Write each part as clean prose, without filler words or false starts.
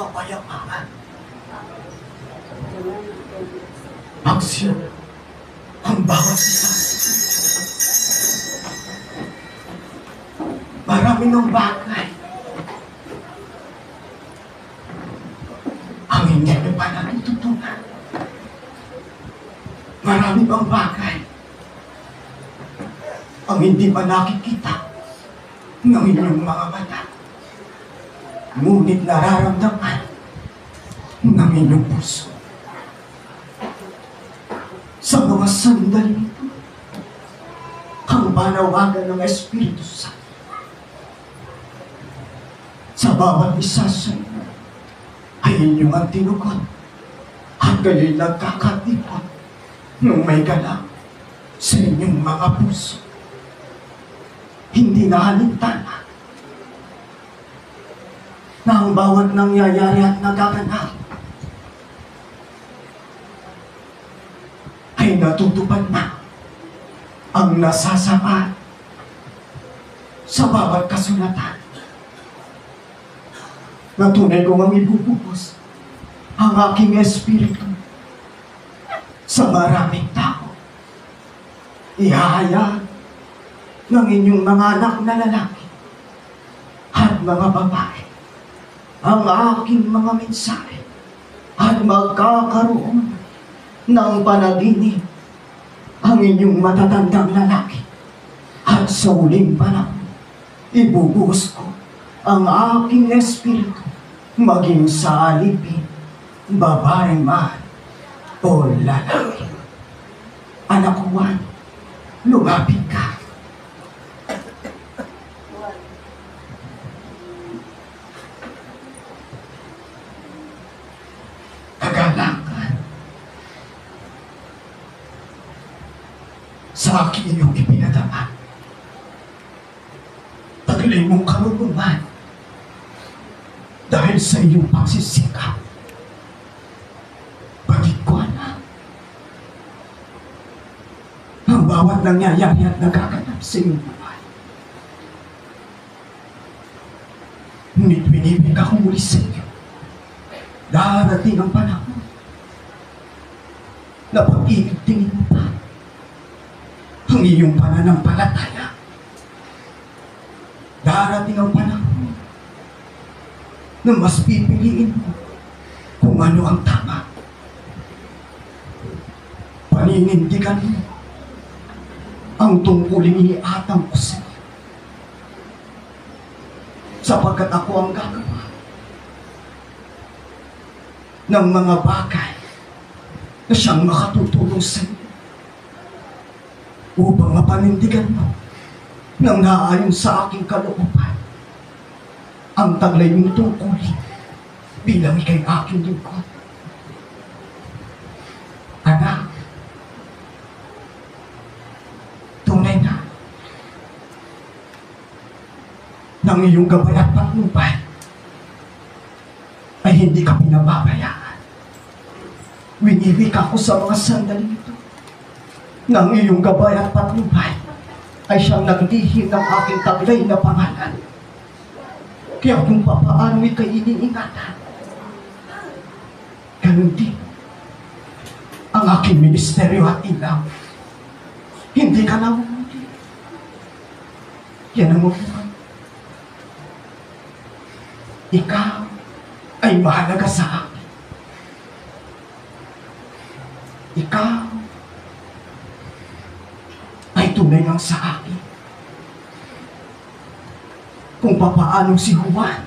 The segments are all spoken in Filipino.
kapayapaan. Magsiyo ang bawat isa. Marami ng bagay ang hindi nyo pa natututunan. Marami pang bagay ang hindi pa nakikita ng inyong mga mata. Ngunit nararamdaman ng inyong puso. Sa mga sandali ito, ang panawagan ng Espiritu Santo sa bawat isa sa inyo ay inyong ang tinugon at kayo'y nagkakatipon ng may galak sa inyong mga puso. Hindi nahalintana na ang bawat nangyayari at nagaganap ay natutupad na ang nasasaad sa bawat kasulatan na tunay kong ang ibubuhos ang aking espiritu sa maraming tao. Ihahayag ng inyong mga anak na lalaki at mga babae ang aking mga mensahe at magkakaroon ng panaginip ang inyong matatandang lalaki at sa huling panahon ibubuhos ko ang aking espiritu maging sa alipin, babae man o lalaki. Anak ko, Juan, lumapit ka. Kagalakan sa aking iyong ipinadama. Taglay mong karunungan dahil sa iyong pagsisikap. Batid ko, anak, ang bawat nangyayari at nagaganap sa iyong buhay. Ngunit binibig ako muli sa iyo. Darating ang panahon na pag-iigtingin mo pa ang iyong pananampalataya. Darating ang panahon na mas pipiliin mo kung ano ang tama. Paninindigan mo ang tungkuling iniatang ko sa iyo. Sapagkat ako ang gagawa ng mga bagay na siyang makatutulong sa iyo upang mapanindigan mo nang naayon sa aking kalooban ang taglay mong tungkulin bilang ikay aking lingkod. Anak, tunay na ng iyong gabay at patnubay ay hindi ka pinababayaan. Winibig ako sa mga sandali ito ng iyong gabay at patnubay ay siyang naglihim ng aking taglay na pangalan. Kaya kung papaano ikay iniingatan, ganun din ang aking ministeryo at ilaw. Hindi ka namumuli. Yan ang mabuhay. Ikaw ay mahalaga sa akin. Ikaw ay tunay lang sa akin. Kung papaano si Juan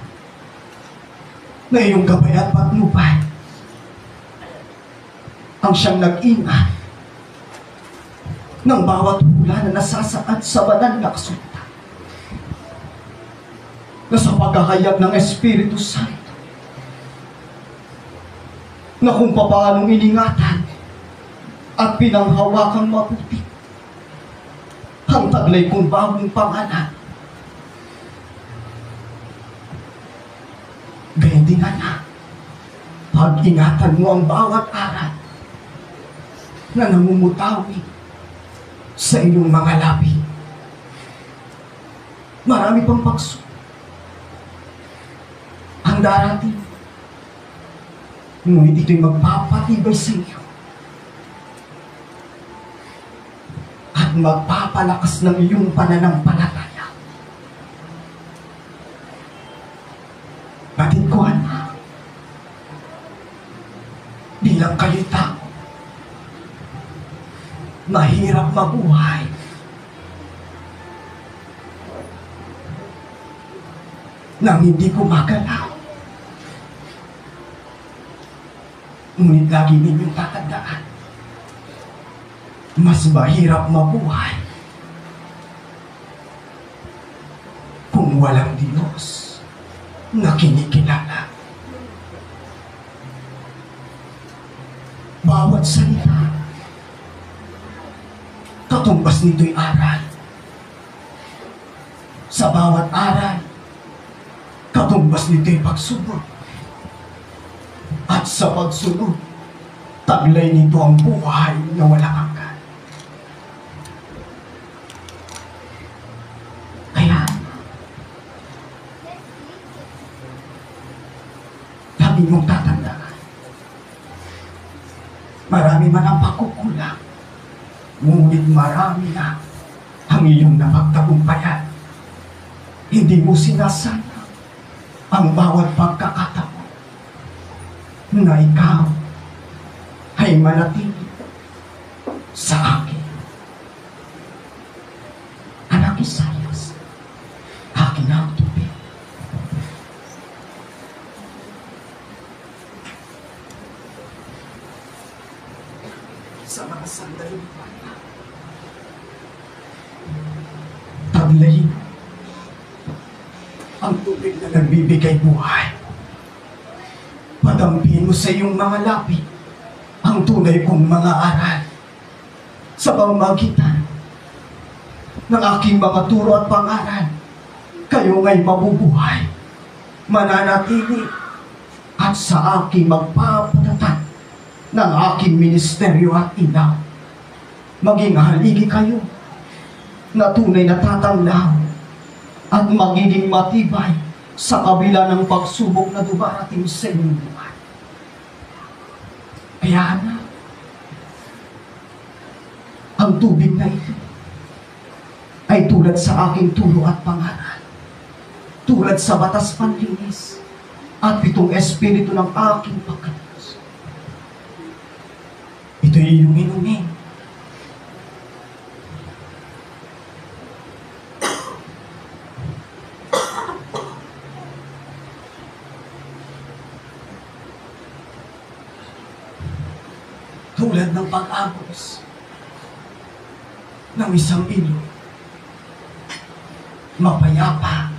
na iyong gabay at patnubay ang siyang nag-ingat ng bawat hula na nasasaad sa banal na kasulatan na sa paghahayag ng Espiritu Santo na kung papaanong iningatan at pinanghawakang mabuti ang taglay kong bagong pangalan. Gayun din, anak, pag-ingatan mo ang bawat aral na namumutawi sa iyong mga labi. Marami pang pagso ang darating Ngunit ito'y magpapatibay sa iyo at magpapalakas ng iyong pananampalataya. Batid ko, anak, bilang kayo'y tao, mahirap mabuhay. Nang hindi ko magalaw. Ngunit lagi ninyong tatandaan, mas mahirap mabuhay kung walang Diyos na kinikilala. Bawat salita, katumbas nito'y aral. Sa bawat aral, katumbas nito'y pagsubok. At sa pagsunod, taglay nito ang buhay na walang hanggan. Kaya, lagi mong tatandaan, marami man ang pagkukulang, ngunit marami na ang iyong napagtagumpayan. Hindi mo sinasayang ang bawat pagkakataon na ikaw ay manatili sa akin. Anak Isayas, akin ang tubig. Sa mga sandali pa, taglayin ang tubig na nagbibigay buhay. Padampihin mo sa iyong mga labi ang tunay kong mga aral sa pamamagitan ng aking mga turo at pangaral. Kayo nga'y mabubuhay, mananatili at sa aking magpapatatag ng aking ministeryo at ilaw. Maging haligi kayo na tunay na tatanglaw at magiging matibay sa kabila ng pagsubok na dumarating sa inyong buhay. Kaya anak, ang tubig na ito ay tulad sa aking turo at pangaral, tulad sa batas panlinis at 7 espiritu ng aking pagkalos. Ito'y iyong inumin. Tulad ng pag-agos ng isang ilog, mapayapa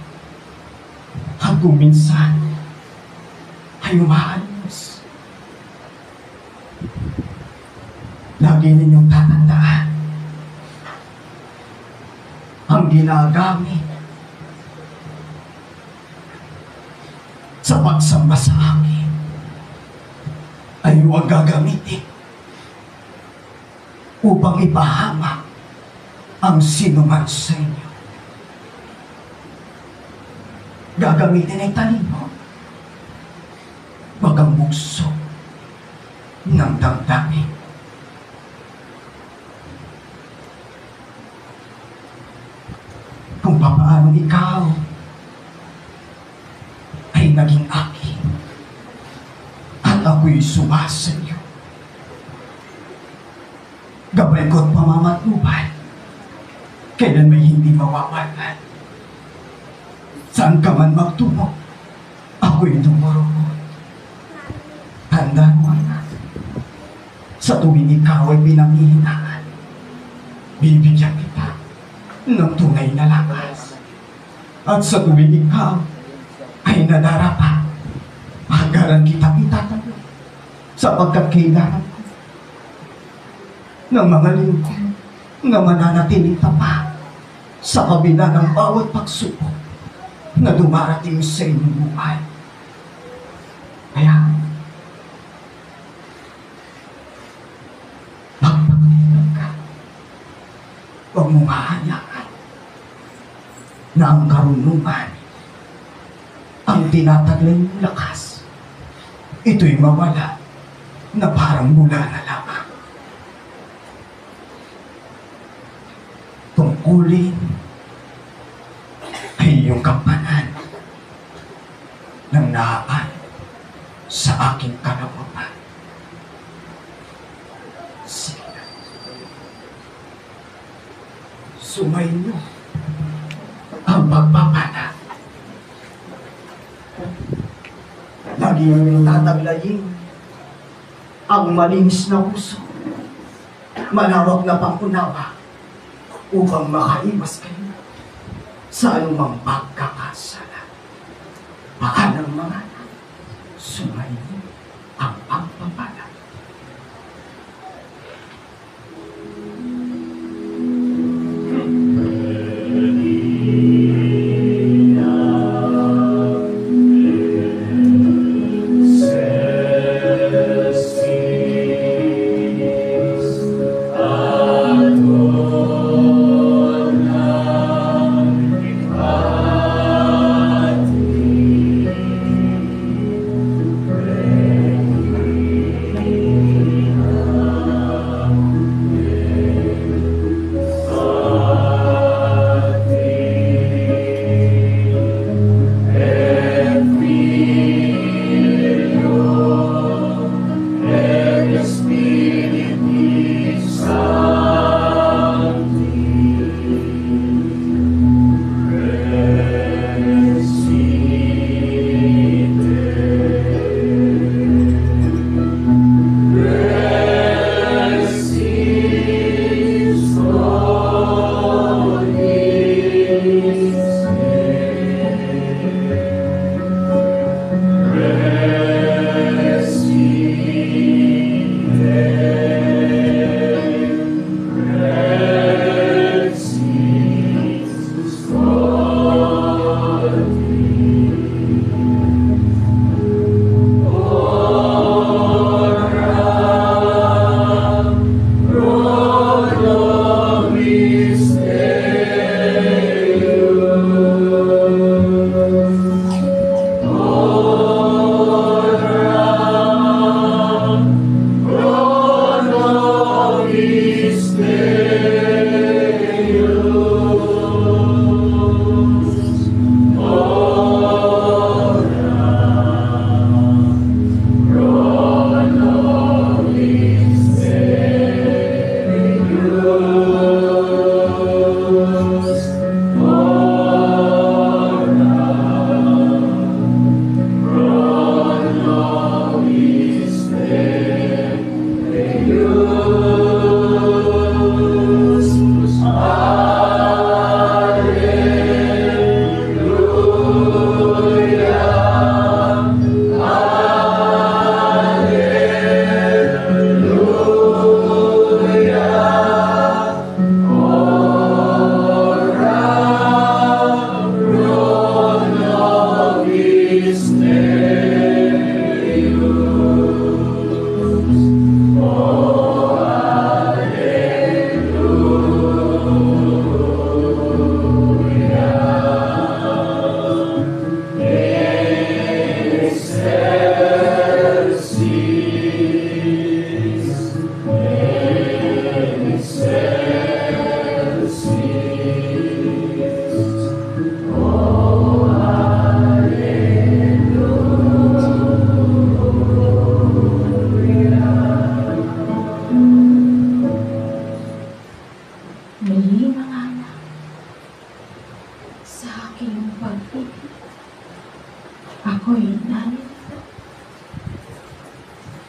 at kung minsan ay umaanos. Lagi ninyong tatandaan, ang ginagamit sa pagsamba sa akin ay huwag gagamitin upang ipahamak ang sinuman sa inyo. Gagamitin ay talino, wag ang bugso ng damdamin. Kung paano ikaw ay naging akin at ako'y sumasayo. Gabay ko't pamamatnubay, kailan may hindi mawawalan. Saan ka man magtungo, ako'y dumurunod. Tanda mo, anak, sa tuwing ikaw ay pinanghihinaan, bibigyan kita ng tunay na lakas. At sa tuwing ikaw ay nadarapa, hanggaran kita itatayo, sapagkat kailangan ko ng mga lingkod na mananatiling tapat sa kabila ng bawat pagsubok na dumarating sa inyong buhay. Kaya, magpakailan ka, huwag mong hahanyakan na ang karunungan ang tinataglay mong lakas ito'y mawala na parang mula na lamang. Tungkulin ay iyong kampanan ng naaan sa aking kalawapan. Sige na. Sumayin mo ang pagpapala. Laging tataglayin ang malinis na puso, malawak na pangunawa upang makaiwas kayo sa anumang pagkakasala. Paalang mga anak, sumayin ang pagpapala.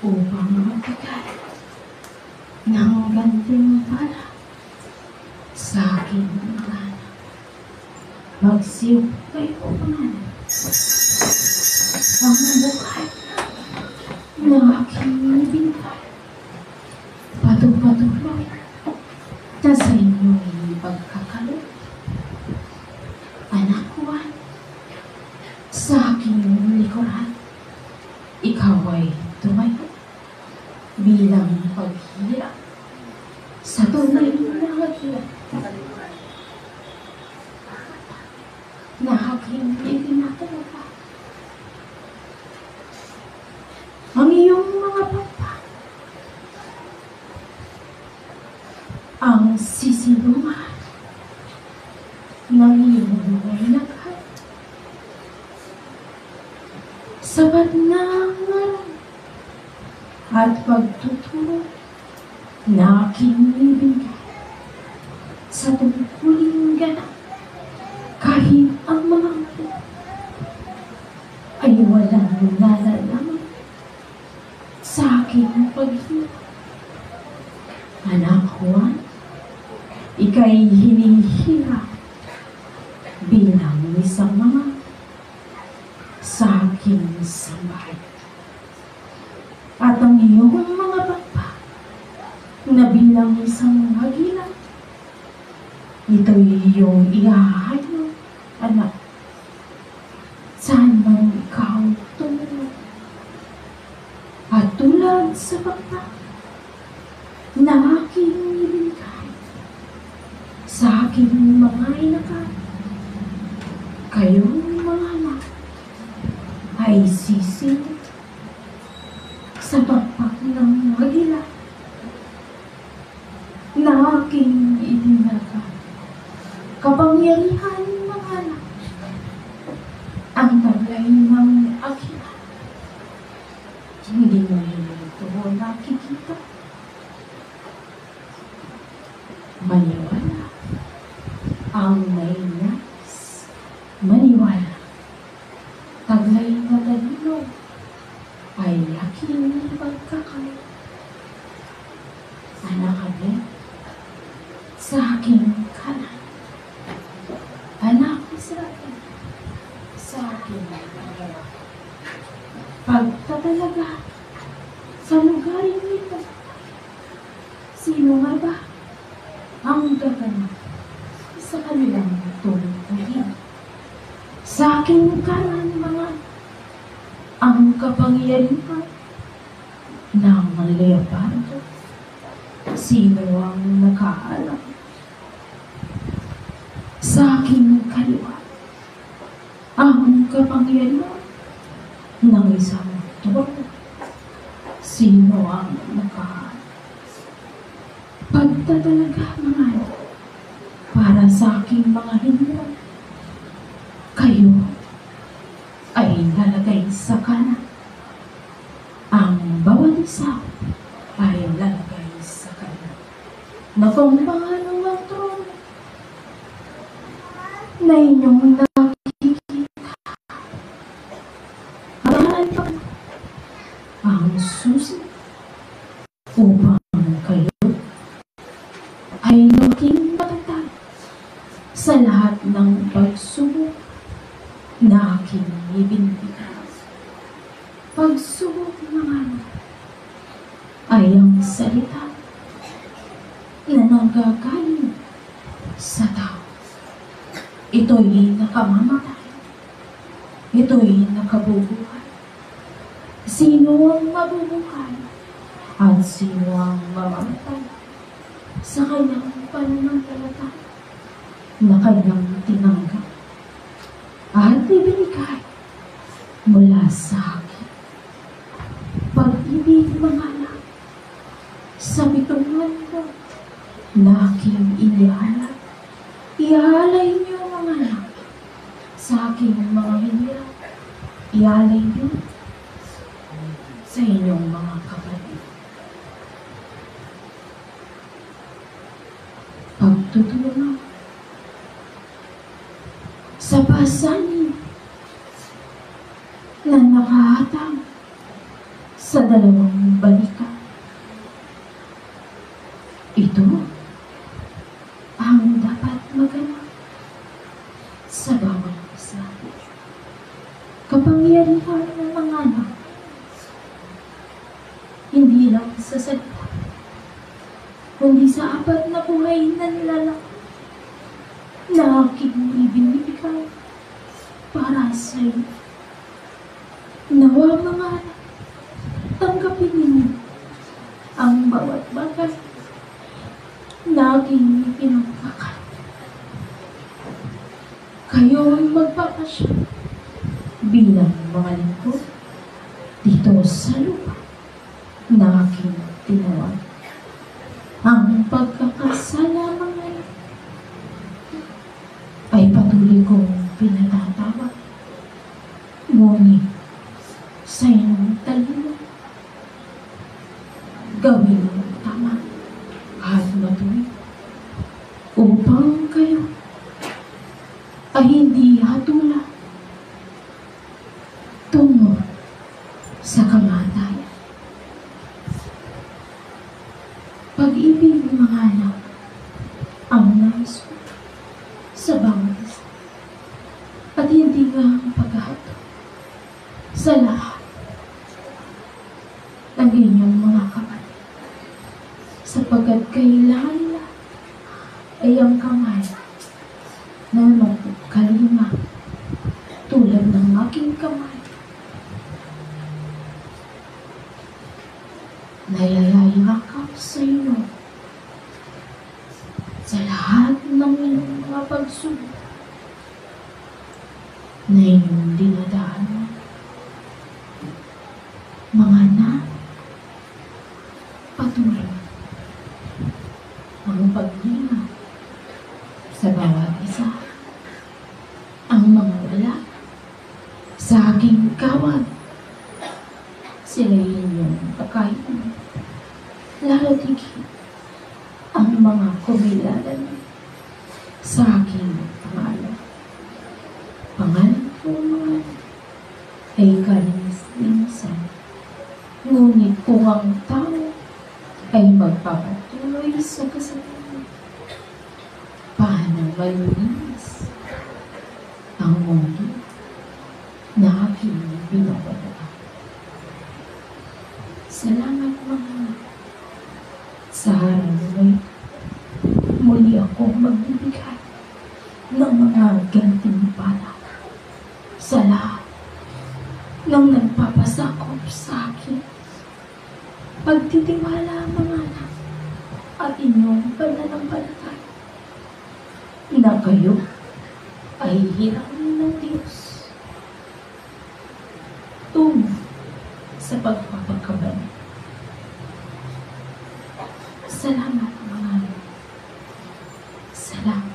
upang magbigay ng gantimpala sa aking mga anak. Magsiupay ko pangalan ang buhay na aking binigay. Patuloy na sa inyong pagkakalit. Anak ko, sa aking likuran, ikaw ay tumayo bilang paghihirap sa tunay na hagian na aking itinatalaga. sino man ng iyong buhay na kahit sapat na ang ngalan at pagtuturo na aking ibigay sa tungkuling ganap kahit ang mga mali ay walang nalalaman sa aking paghihirap. Anak Juan, ika'y hinihirap bilang isang mga sa aking sambahay. At ang iyong mga bapa na bilang isang hagila, ito'y iyong ihahayo, anak. Saan man ikaw tumulong. At tulad sa bapa na aking ibigay sa aking mga inakan, kayong mga anak ay sisilip sa pagpak ng magila na aking ibinagay. Kapangyarihan ng anak ang taglay ng akila. Hindi mo ito nakikita. Maniwala ang may nais. Maniwala. Taglay na dalino ay aking pagkakay. Anak kami sa aking kanan. Anak Israel sa aking kalawa. Pagtatalaga sa lugaring ito, sino nga ba ang gaganap sa kanilang tungkulin? Sa aking kanan mga ang kapangyarihan ng leopardo. Sino ang nakaalam? Sa aking kaliwa ang kapangyarihan ng isang toro. Sino ang nakaalam? Pagtatalaga mga para sa aking mga hinirang, kayo ay lalagay sa kanan. Ang bawat isa ay lalagay sa kanan. Nakumbahan ng trono na inyong nakikita. Harapan pa ang susi upang kayo ay maging matatag sa lahat ng pagsubok na aking ibinibigay. Pagsubok naman ay ang salita na nanggagaling sa tao. Ito'y nakamamatay. Ito'y nakabubuhay. Sino ang mabubuhay at sino ang mamamatay sa kanyang pananampalataya na kanyang tinanggap at ibinigay mula sa akin. Pag-ibig mga anak sa pitong mundo na aking inihalay. Ihalay niyo mga anak sa aking mga hinirap. Ihalay niyo sa inyong mga kapatid. Pagtutulungan sa pasanin na nakahatang sa dalawang balikan. Ito ang dapat maganap sa bawat isa. Kapangyarihan ng mga anak, hindi lang sa salita, kundi sa apat na buhay na nilalang na aking ibinibigay para sa iyo. Nawa mga anak, tanggapin ninyo ang bawat bagay na aking pinagkakal. Kayo ay magpapasya bilang mga lingkod dito sa lupa na aking tinawag. Ang pagkakasala mga ito Muli kong pinatatawag. Ngunit sa inyong talino, gawin ang tama at matuwid upang kayo ay hindi hatula tungo sa kamatayan. Pag-ibig mga anak ang nais ko sa bawat isa at hindi nga ang paghahato sa lahat ng inyong mga kapatid, sapagkat kailangan nila ay ang kamay na magkalima tulad ng aking kamay na yayayakap sa inyo sa lahat ng inyong mga pagsubok na inyong dinadaanan. Mga anak, patuloy ang paglinga sa bawat isa. Ang mga wala sa aking kawad, sila inyong pagkain. Lalo tigit ang mga kumilalan sa aking pangalan. Pangalan ko mga ay kalis-linisan. Ngunit kung ang tao ay magpapatuloy sa kasalanan, paano malinis ang mundo na aking binabalak? Salamat mga sa araw na ito. Muli akong magbibigay ng mga gantimpala sa lahat ng nagpapasakop sa akin. Pagtitiwala mga anak at inyong pananampalataya na kayo ay hiramin ng Diyos tungo sa pagpapakabalik. Salamat mga anak. Salamat.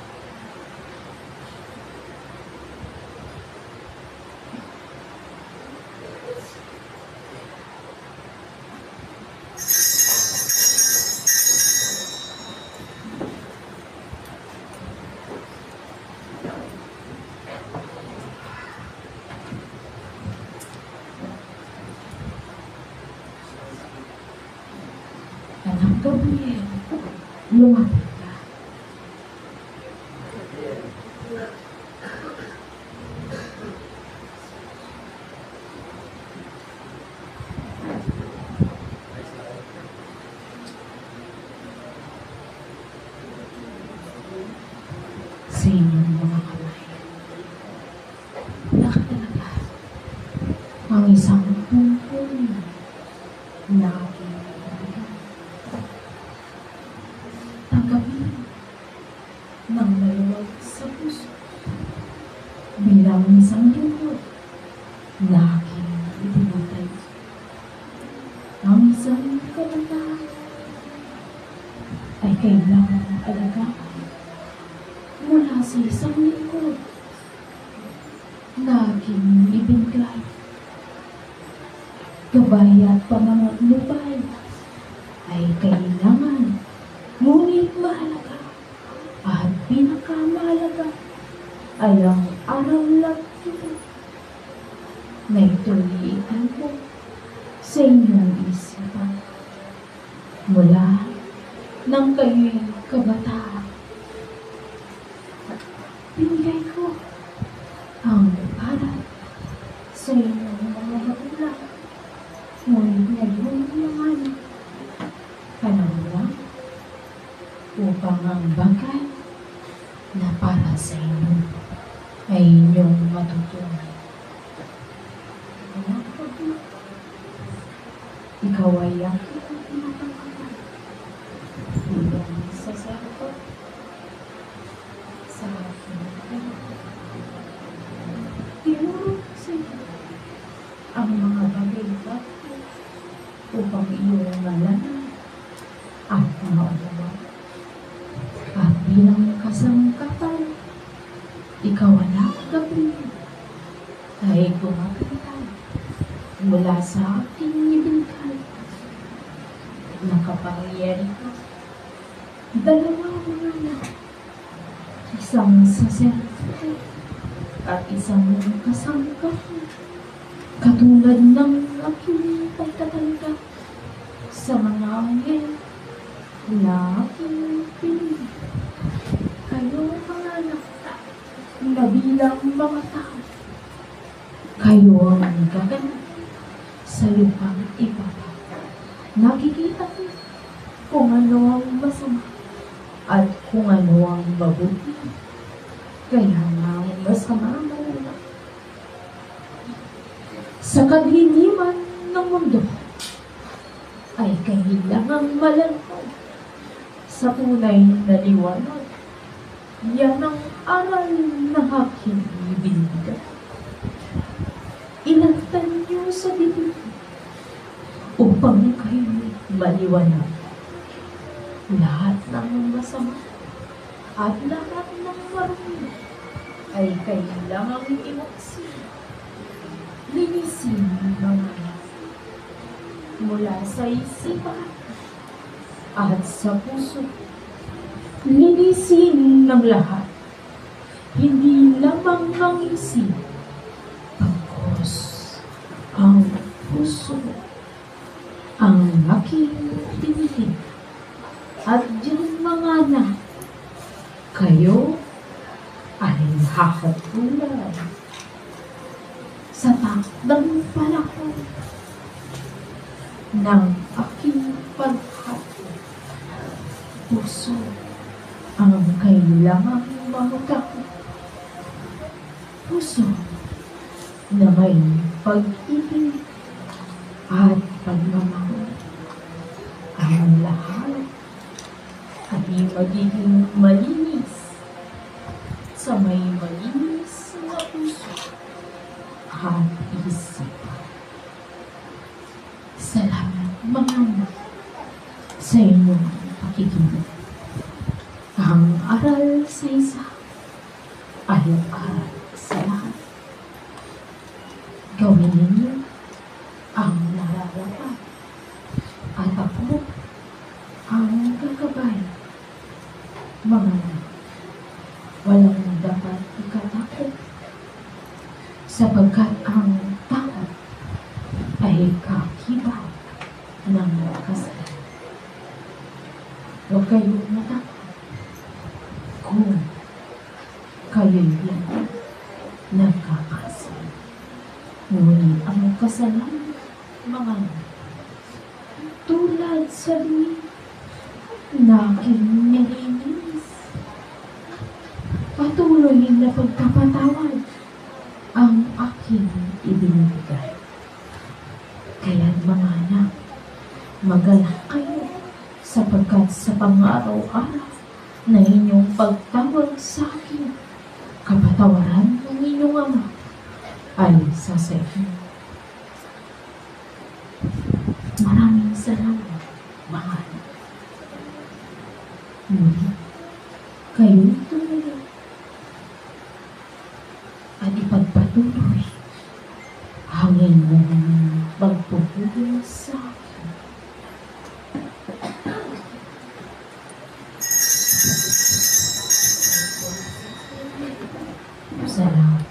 Anak Gabriel, lumapit ka. Sa inyong mga kamay, nakatalaga ang isang pungpong na aking ibigay. Tanggapin ng maluwag sa puso bilang isang lingkod na aking ibinutay. Ang isang kabataan ay kailangan alagaan mula sa isang lingkod na aking ibinigay. Gabay at pamamaglubay ay kailangan, ngunit mahalaga at pinakamahalaga ay ang araw lang ito na ito'y itago sa inyong isipan mula nang kayo'y kabataan. Binigay ko ang para sa inyong mga magulang. Ngunit ngayon naman, panahon lang upang ang bagay na para sa inyo ay inyong matutunan. Anak ko, ikaw ay aking pinapangalaman bilang sasagot sa aking tinuro sa iyo ang mga bagay upang iyong malaman at maunawa at bilang kasangkapan ikaw anak Gabriel, ay gumapitay mula sa aking ibigay. Nakapangyari ka, dalawang mga anak, isang saserdote at isang kasangkap, katulad ng aking pagtatanggap sa mga anghel na aking pinili. Kayo mga anak na bilang mga tao, kayo ang gaganap sa lupang ibaba. Nakikita ko kung ano ang masama at kung ano ang mabuti. Kaya nga ang masama muna. Sa kadiliman ng mundo ay kailangang malanghap sa tunay na liwanag. Yan ang aral na aking ibinigay. Ilagtan niyo sa dilim upang kayo maliwanag. Lahat ng masama at lahat ng marumi ay kailangang iwaksi. Linisin mga mula sa isipan at sa puso. Linisin ng lahat, hindi lamang ng isip, pagkos ang puso, ang aking pinili. At diyang mga anak, kayo ay hahatulan sa takdang panahon ng aking paghato. Puso ang kailangang mahutakot. Puso na may pag-ibig at pagmamahal. Ang lahat ay magiging malinis sa may malinis na puso at isip. Salamat mga anak sa inyong pakikinig. Ang aral sa isa ay aral sa lahat. Gawin ninyo ang nararapat at ako ang gagabay. Mga anak, walang dapat ikatakot sapagkat ang takot ay kakibat ng kasalanan. Huwag kayong matakot kung kayo'y yan nagkakasala. Ngunit ang kasalanan, mga anak, tulad sa dilim na aking nilinis, patuloy na pagkapatawad ang aking ibinibigay. Kaya mga anak, magalak kayo sapagkat sa pang-araw-araw na inyong pagtawag sa akin, kapatawaran ng inyong ama ay sa inyo. Maraming salamat, mga anak. Ngunit, kayo tuloy at ipagpatuloy ang inyong pagpupulong sa akin. Salamat.